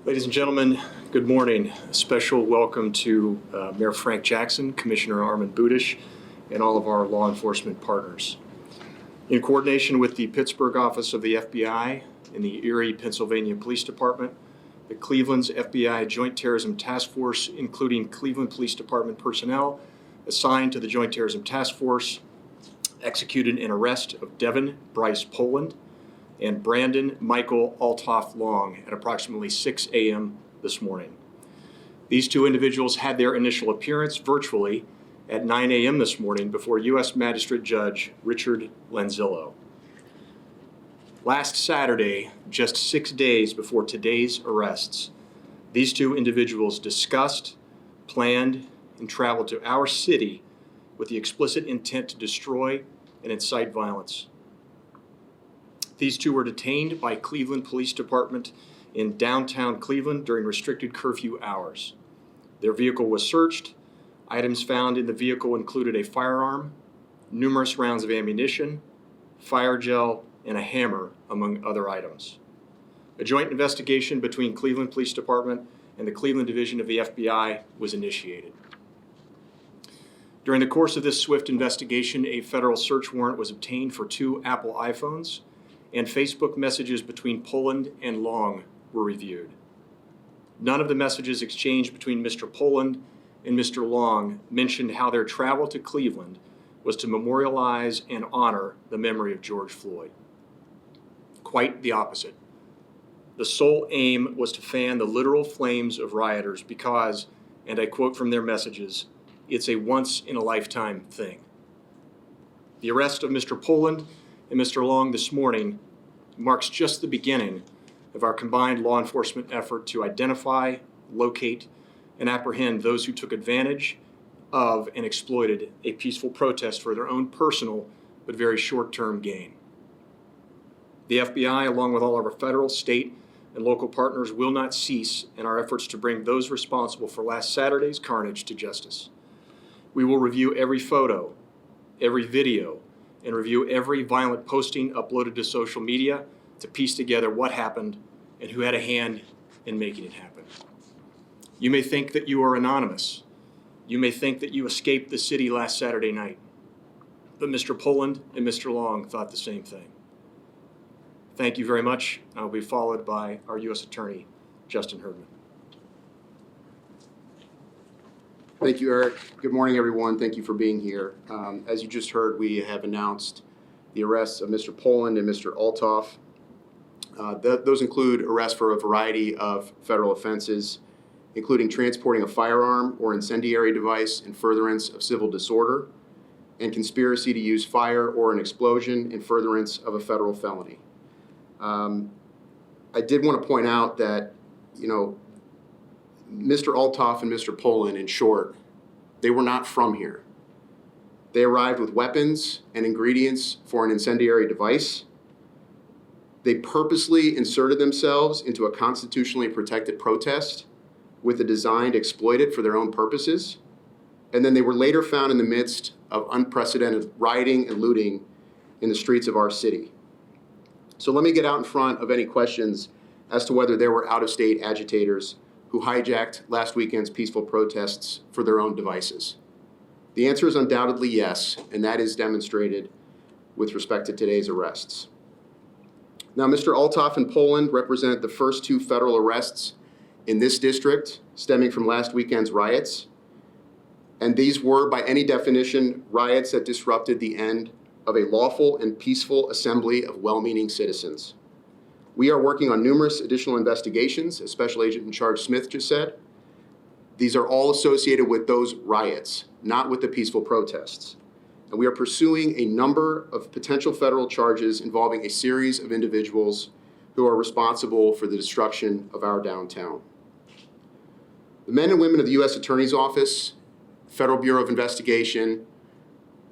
Ladies and gentlemen, good morning. A special welcome to Mayor Frank Jackson, Commissioner Armand Budish, and all of our law enforcement partners. In coordination with the Pittsburgh office of the FBI and the Erie, Pennsylvania Police Department, the Cleveland's FBI Joint Terrorism Task Force, including Cleveland Police Department personnel assigned to the Joint Terrorism Task Force, executed an arrest of Devin Bryce Poland and Brandon Michael Althoff Long at approximately 6 a.m. this morning. These two individuals had their initial appearance virtually at 9 a.m. this morning before U.S. Magistrate Judge Richard Lanzillo. Last Saturday, just 6 days before today's arrests, these two individuals discussed, planned, and traveled to our city with the explicit intent to destroy and incite violence. These two were detained by Cleveland Police Department in downtown Cleveland during restricted curfew hours. Their vehicle was searched. Items found in the vehicle included a firearm, numerous rounds of ammunition, fire gel, and a hammer, among other items. A joint investigation between Cleveland Police Department and the Cleveland Division of the FBI was initiated. During the course of this swift investigation, a federal search warrant was obtained for 2 Apple iPhones, and Facebook messages between Poland and Long were reviewed. None of the messages exchanged between Mr. Poland and Mr. Long mentioned how their travel to Cleveland was to memorialize and honor the memory of George Floyd. Quite the opposite. The sole aim was to fan the literal flames of rioters because, and I quote from their messages, "It's a once-in-a-lifetime thing." The arrest of Mr. Poland and Mr. Long this morning marks just the beginning of our combined law enforcement effort to identify, locate, and apprehend those who took advantage of and exploited a peaceful protest for their own personal but very short-term gain. The FBI, along with all of our federal, state, and local partners, will not cease in our efforts to bring those responsible for last Saturday's carnage to justice. We will review every photo, every video, and review every violent posting uploaded to social media to piece together what happened and who had a hand in making it happen. You may think that you are anonymous. You may think that you escaped the city last Saturday night. But Mr. Poland and Mr. Long thought the same thing. Thank you very much. I'll be followed by our U.S. Attorney, Justin Herdman. Thank you, Eric. Good morning, everyone. Thank you for being here. As you just heard, we have announced the arrests of Mr. Poland and Mr. Althoff. Those include arrests for a variety of federal offenses, including transporting a firearm or incendiary device in furtherance of civil disorder, and conspiracy to use fire or an explosion in furtherance of a federal felony. I did want to point out that, Mr. Althoff and Mr. Poland, in short, they were not from here. They arrived with weapons and ingredients for an incendiary device. They purposely inserted themselves into a constitutionally protected protest with a design to exploit it for their own purposes. And then they were later found in the midst of unprecedented rioting and looting in the streets of our city. So let me get out in front of any questions as to whether there were out-of-state agitators who hijacked last weekend's peaceful protests for their own devices. The answer is undoubtedly yes, and that is demonstrated with respect to today's arrests. Now, Mr. Althoff and Poland represent the first 2 federal arrests in this district stemming from last weekend's riots. And these were, by any definition, riots that disrupted the end of a lawful and peaceful assembly of well-meaning citizens. We are working on numerous additional investigations, as Special Agent in Charge Smith just said. These are all associated with those riots, not with the peaceful protests. And we are pursuing a number of potential federal charges involving a series of individuals who are responsible for the destruction of our downtown. The men and women of the U.S. Attorney's Office, Federal Bureau of Investigation,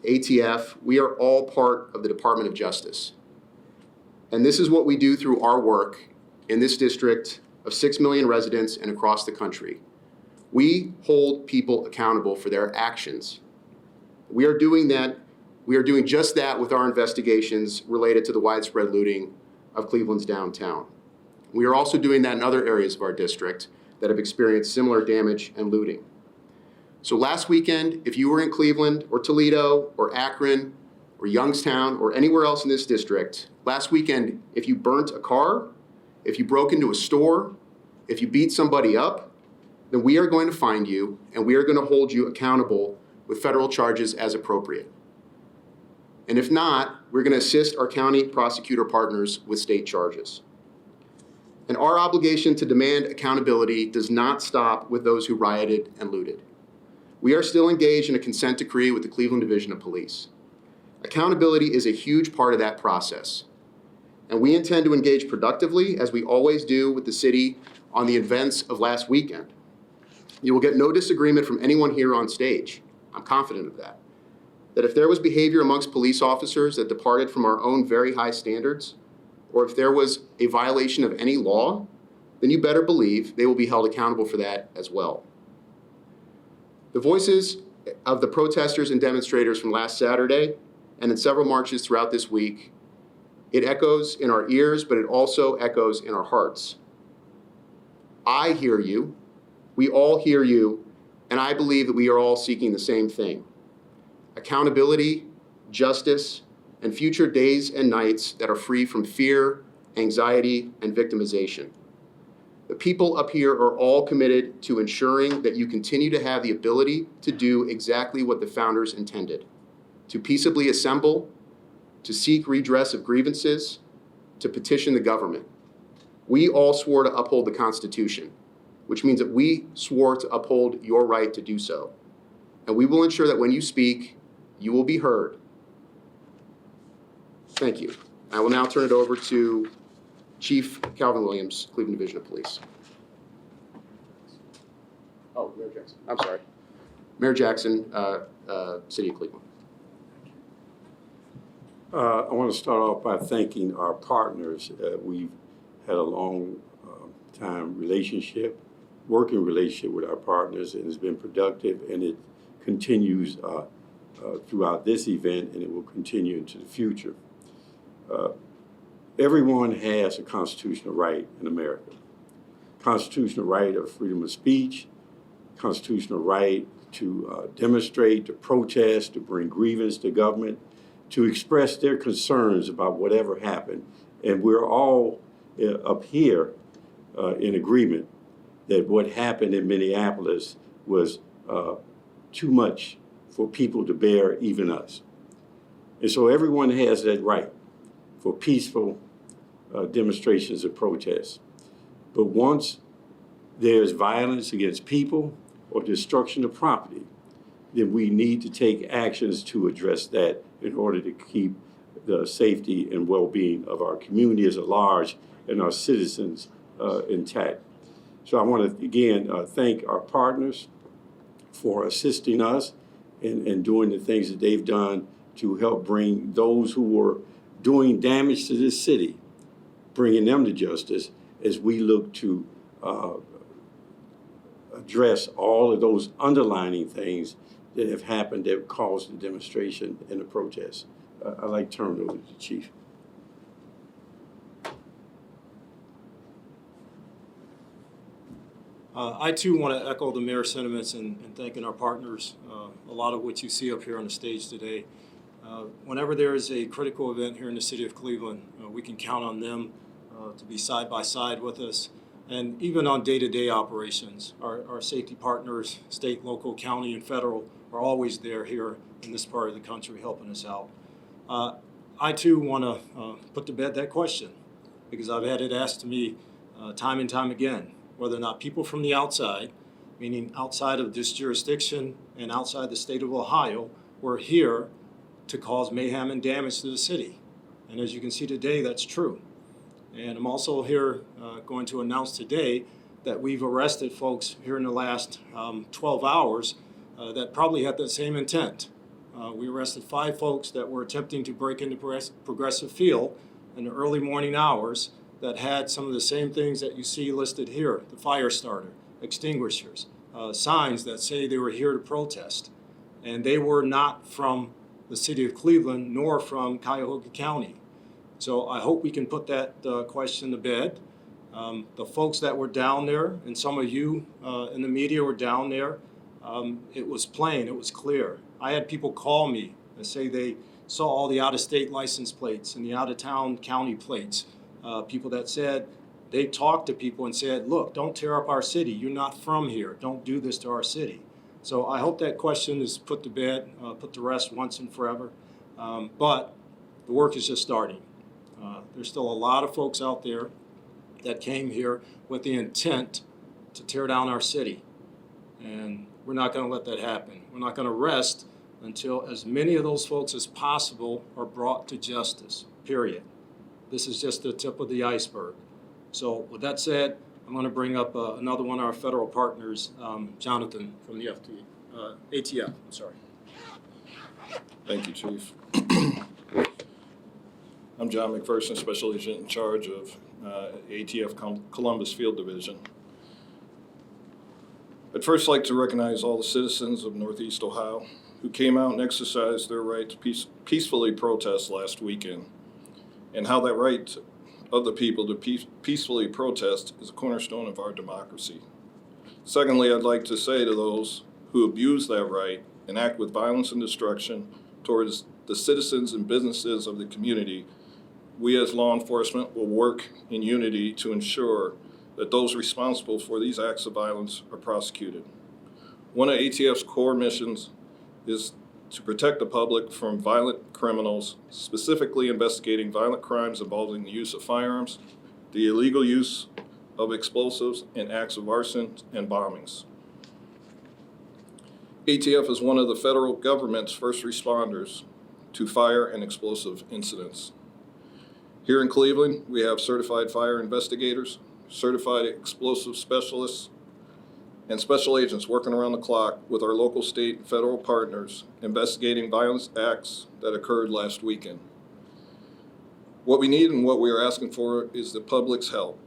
ATF, we are all part of the Department of Justice. And this is what we do through our work in this district of 6 million residents and across the country. We hold people accountable for their actions. We are doing just that with our investigations related to the widespread looting of Cleveland's downtown. We are also doing that in other areas of our district that have experienced similar damage and looting. So last weekend, if you were in Cleveland or Toledo or Akron or Youngstown or anywhere else in this district, last weekend, if you burnt a car, if you broke into a store, if you beat somebody up, then we are going to find you and we are going to hold you accountable with federal charges as appropriate. And if not, we're going to assist our county prosecutor partners with state charges. And our obligation to demand accountability does not stop with those who rioted and looted. We are still engaged in a consent decree with the Cleveland Division of Police. Accountability is a huge part of that process. And we intend to engage productively, as we always do with the city, on the events of last weekend. You will get no disagreement from anyone here on stage. I'm confident of that. That if there was behavior amongst police officers that departed from our own very high standards, or if there was a violation of any law, then you better believe they will be held accountable for that as well. The voices of the protesters and demonstrators from last Saturday and in several marches throughout this week, it echoes in our ears, but it also echoes in our hearts. I hear you, we all hear you, and I believe that we are all seeking the same thing: accountability, justice, and future days and nights that are free from fear, anxiety, and victimization. The people up here are all committed to ensuring that you continue to have the ability to do exactly what the founders intended: to peaceably assemble, to seek redress of grievances, to petition the government. We all swore to uphold the Constitution, which means that we swore to uphold your right to do so. And we will ensure that when you speak, you will be heard. Thank you. I will now turn it over to Chief Calvin Williams, Cleveland Division of Police. Oh, Mayor Jackson. I'm sorry. Mayor Jackson, City of Cleveland. I want to start off by thanking our partners. We've had a long time working relationship with our partners, and it's been productive, and it continues throughout this event, and it will continue into the future. Everyone has a constitutional right in America. Constitutional right of freedom of speech, constitutional right to demonstrate, to protest, to bring grievance to government, to express their concerns about whatever happened. And we're all up here in agreement that what happened in Minneapolis was too much for people to bear, even us. And so everyone has that right for peaceful demonstrations and protests. But once there's violence against people or destruction of property, then we need to take actions to address that in order to keep the safety and well-being of our community as a large and our citizens intact. So I want to, again, thank our partners for assisting us in doing the things that they've done to help bring those who were doing damage to this city, bringing them to justice as we look to address all of those underlining things that have happened that caused the demonstration and the protest. I'd like to turn it over to the Chief. I too want to echo the mayor's sentiments in thanking our partners, a lot of which you see up here on the stage today. Whenever there is a critical event here in the city of Cleveland, we can count on them to be side by side with us. And even on day-to-day operations, our safety partners, state, local, county, and federal, are always there here in this part of the country helping us out. I too want to put to bed that question, because I've had it asked to me time and time again, whether or not people from the outside, meaning outside of this jurisdiction and outside the state of Ohio, were here to cause mayhem and damage to the city. And as you can see today, that's true. And I'm also here going to announce today that we've arrested folks here in the last 12 hours that probably had the same intent. We arrested 5 folks that were attempting to break into Progressive Field in the early morning hours that had some of the same things that you see listed here: the fire starter, extinguishers, signs that say they were here to protest. And they were not from the city of Cleveland nor from Cuyahoga County. So I hope we can put that question to bed. The folks that were down there, and some of you in the media were down there, it was plain, it was clear. I had people call me and say they saw all the out-of-state license plates and the out-of-town county plates. People that said they talked to people and said, look, don't tear up our city. You're not from here. Don't do this to our city. So I hope that question is put to bed, put to rest once and forever. But the work is just starting. There's still a lot of folks out there that came here with the intent to tear down our city. And we're not going to let that happen. We're not going to rest until as many of those folks as possible are brought to justice, period. This is just the tip of the iceberg. So with that said, I'm going to bring up another one of our federal partners, Jonathan from the ATF. I'm sorry. Thank you, Chief. I'm John McPherson, Special Agent in charge of ATF Columbus Field Division. I'd first like to recognize all the citizens of Northeast Ohio who came out and exercised their right to peacefully protest last weekend, and how that right of the people to peacefully protest is a cornerstone of our democracy. Secondly, I'd like to say to those who abuse that right and act with violence and destruction towards the citizens and businesses of the community, we as law enforcement will work in unity to ensure that those responsible for these acts of violence are prosecuted. One of ATF's core missions is to protect the public from violent criminals, specifically investigating violent crimes involving the use of firearms, the illegal use of explosives, and acts of arson and bombings. ATF is one of the federal government's first responders to fire and explosive incidents. Here in Cleveland, we have certified fire investigators, certified explosive specialists, and special agents working around the clock with our local, state, and federal partners investigating violent acts that occurred last weekend. What we need and what we are asking for is the public's help.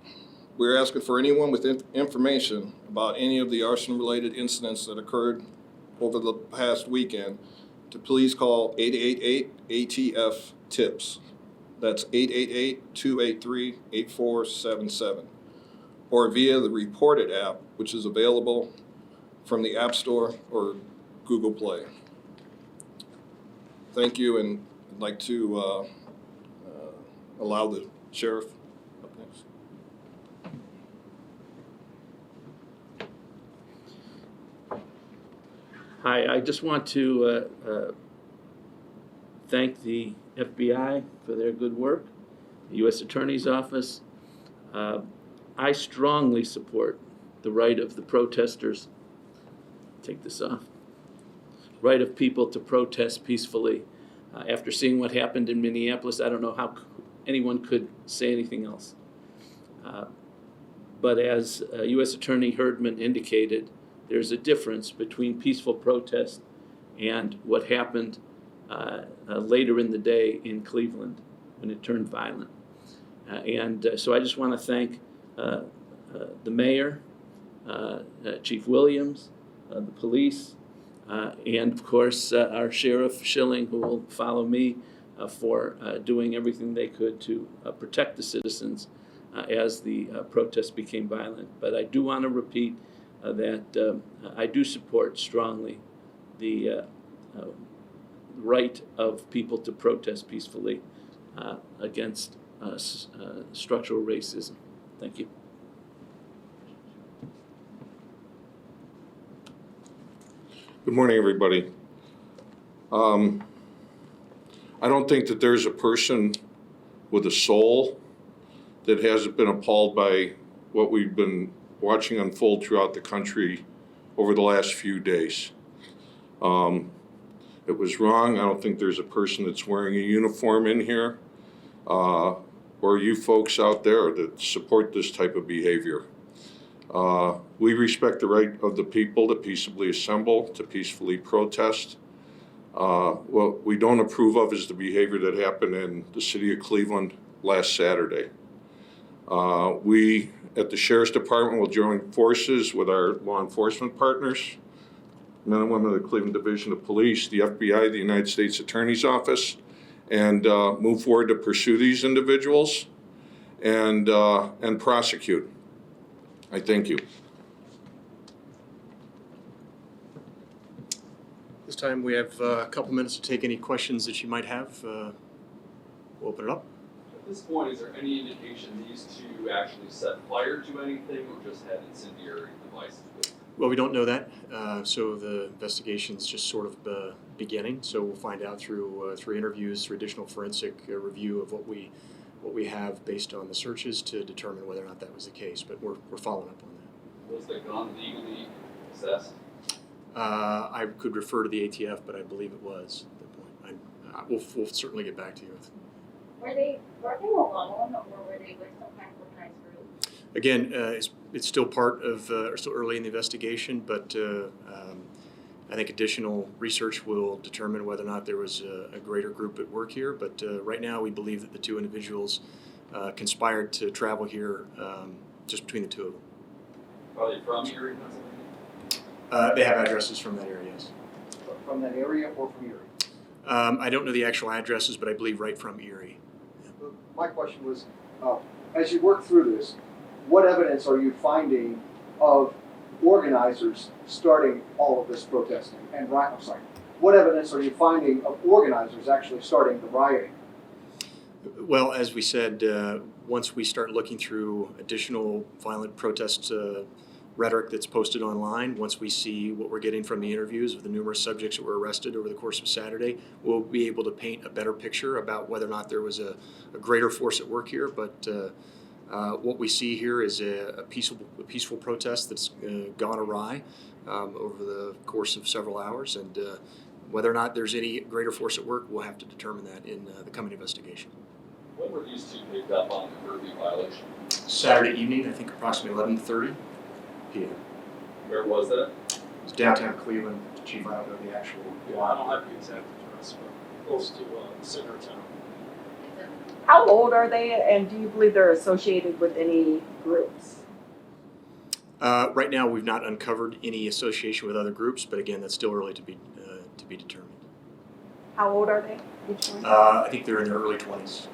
We are asking for anyone with information about any of the arson-related incidents that occurred over the past weekend to please call 888-ATF-TIPS. That's 888-283-8477. Or via the Reported app, which is available from the App Store or Google Play. Thank you, and I'd like to allow the sheriff up next. Hi, I just want to thank the FBI for their good work, the U.S. Attorney's Office. I strongly support the right of the protesters, take this off, right of people to protest peacefully. After seeing what happened in Minneapolis, I don't know how anyone could say anything else. But as U.S. Attorney Herdman indicated, there's a difference between peaceful protest and what happened later in the day in Cleveland when it turned violent. So I just want to thank the mayor, Chief Williams, the police, and of course our Sheriff Schilling, who will follow me, for doing everything they could to protect the citizens as the protests became violent. But I do want to repeat that I do support strongly the right of people to protest peacefully against structural racism. Thank you. Good morning, everybody. I don't think that there's a person with a soul that hasn't been appalled by what we've been watching unfold throughout the country over the last few days. It was wrong. I don't think there's a person that's wearing a uniform in here or you folks out there that support this type of behavior. We respect the right of the people to peaceably assemble, to peacefully protest. What we don't approve of is the behavior that happened in the city of Cleveland last Saturday. We at the Sheriff's Department will join forces with our law enforcement partners, men and women of the Cleveland Division of Police, the FBI, the United States Attorney's Office, and move forward to pursue these individuals and prosecute. I thank you. This time we have a couple minutes to take any questions that you might have. We'll open it up. At this point, is there any indication these two actually set fire to anything or just had incendiary devices with them? Well, we don't know that, so the investigation's just sort of beginning. So we'll find out through interviews, through additional forensic review of what we have based on the searches to determine whether or not that was the case. But we're following up on that. Was the gun legally possessed? I could refer to the ATF, but I believe it was at that point. We'll certainly get back to you. Were they alone, or were they with some kind of organized group? Again, it's still part of, or still early in the investigation, but I think additional research will determine whether or not there was a greater group at work here. But right now, we believe that the two individuals conspired to travel here just between the two of them. Are they from Erie, Pennsylvania? They have addresses from that area, yes. From that area or from Erie? I don't know the actual addresses, but I believe right from Erie. My question was, as you work through this, what evidence are you finding of organizers starting all of this protesting and I'm sorry, what evidence are you finding of organizers actually starting the rioting? Well, as we said, once we start looking through additional violent protest rhetoric that's posted online, once we see what we're getting from the interviews of the numerous subjects that were arrested over the course of Saturday, we'll be able to paint a better picture about whether or not there was a greater force at work here. But what we see here is a peaceful protest that's gone awry over the course of several hours, and whether or not there's any greater force at work, we'll have to determine that in the coming investigation. When were these two picked up on the curfew violation? Saturday evening, I think approximately 11:30 p.m. Where was that? It was downtown Cleveland. Chief, I don't know the actual I don't have the exact address, but close to center town. How old are they, and do you believe they're associated with any groups? Right now, we've not uncovered any association with other groups, but again, that's still early to be determined. How old are they, each one? I think they're in their early 20s.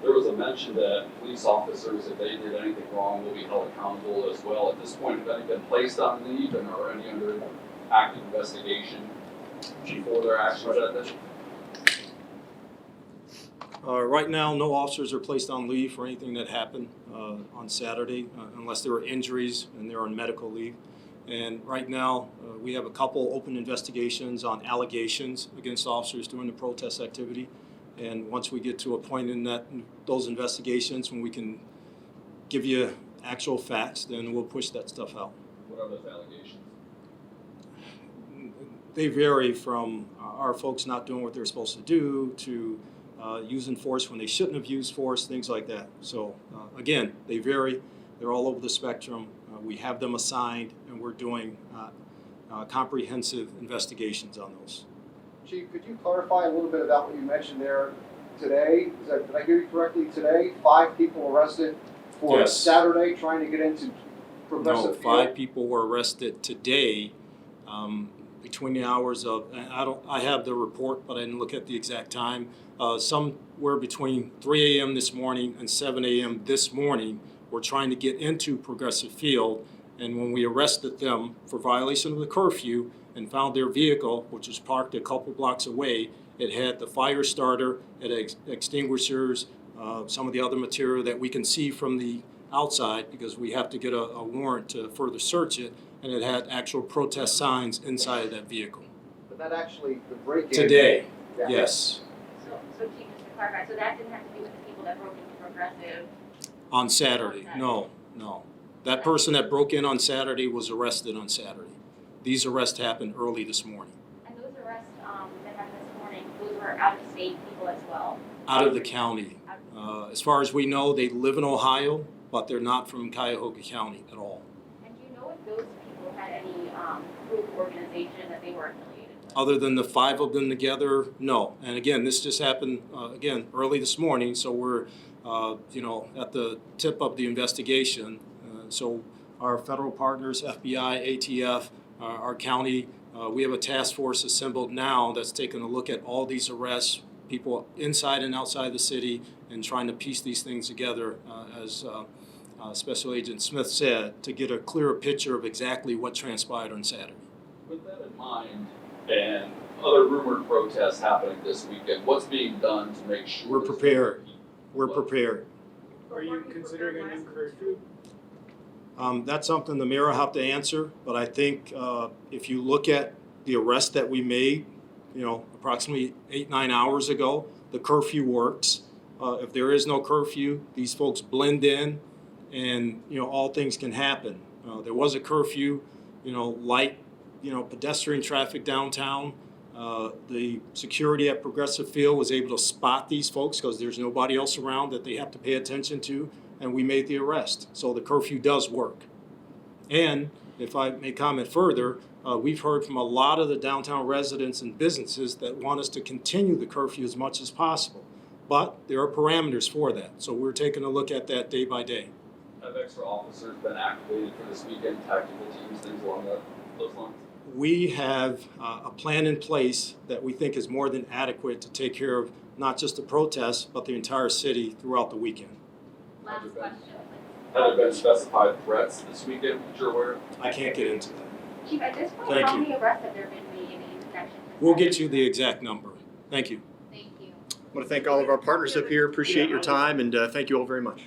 There was a mention that police officers, if they did anything wrong, will be held accountable as well. At this point, have any been placed on leave and are any under active investigation for their actions at this? Right now, no officers are placed on leave for anything that happened on Saturday, unless there were injuries and they're on medical leave. And right now, we have a couple open investigations on allegations against officers during the protest activity. And once we get to a point in those investigations when we can give you actual facts, then we'll push that stuff out. What are those allegations? They vary from our folks not doing what they're supposed to do to using force when they shouldn't have used force, things like that. So again, they vary. They're all over the spectrum. We have them assigned, and we're doing comprehensive investigations on those. Chief, could you clarify a little bit about what you mentioned there today? Did I hear you correctly? Today, 5 people arrested for Yes. Saturday trying to get into Progressive No, Field? 5 people were arrested today between the hours of, I have the report, but I didn't look at the exact time. Some were between 3 a.m. this morning and 7 a.m. this morning. Were trying to get into Progressive Field, and when we arrested them for violation of the curfew and found their vehicle, which was parked a couple blocks away, it had the fire starter, it had extinguishers, some of the other material that we can see from the outside because we have to get a warrant to further search it, and it had actual protest signs inside of that vehicle. But that actually, the break-in... Today, Yeah. yes, So Chief, just to clarify, so that didn't have to do with the people that broke into Progressive? on Saturday, no. That person that broke in on Saturday was arrested on Saturday. These arrests happened early this morning. And those arrests that happened this morning, those were out-of-state people as well? Out of the county. As far as we know, they live in Ohio, but they're not from Cuyahoga County at all. And do you know if those people had any group organization that they were affiliated with? Other than the 5 of them together, no. And again, this just happened, early this morning, so we're, at the tip of the investigation. So our federal partners, FBI, ATF, our county, we have a task force assembled now that's taking a look at all these arrests, people inside and outside the city and trying to piece these things together, as Special Agent Smith said, to get a clearer picture of exactly what transpired on Saturday. With that in mind, and other rumored protests happening this weekend, what's being done to make sure? We're there's no prepared. repeat? We're What- prepared. Are you considering a new curfew? That's something the mayor will have to answer, but I think if you look at the arrest that we made, approximately 8-9 hours ago, the curfew works. If there is no curfew, these folks blend in, and all things can happen. There was a curfew, light, pedestrian traffic downtown. The security at Progressive Field was able to spot these folks because there's nobody else around that they have to pay attention to, and we made the arrest. So the curfew does work. And if I may comment further, we've heard from a lot of the downtown residents and businesses that want us to continue the curfew as much as possible. But there are parameters for that, so we're taking a look at that day by day. Have extra officers been activated for this weekend, tactical teams, things along those lines? We have a plan in place that we think is more than adequate to take care of not just the protests, but the entire city throughout the weekend. Last question, please. Have there been specified threats this weekend that you're aware of? I can't get into that. Chief, at this point, Thank how you. many arrests have there been made in connection to We'll get Saturday? you the exact number. Thank you. Thank you. I want to thank all of our partners up here. Appreciate your time, and thank you all very much.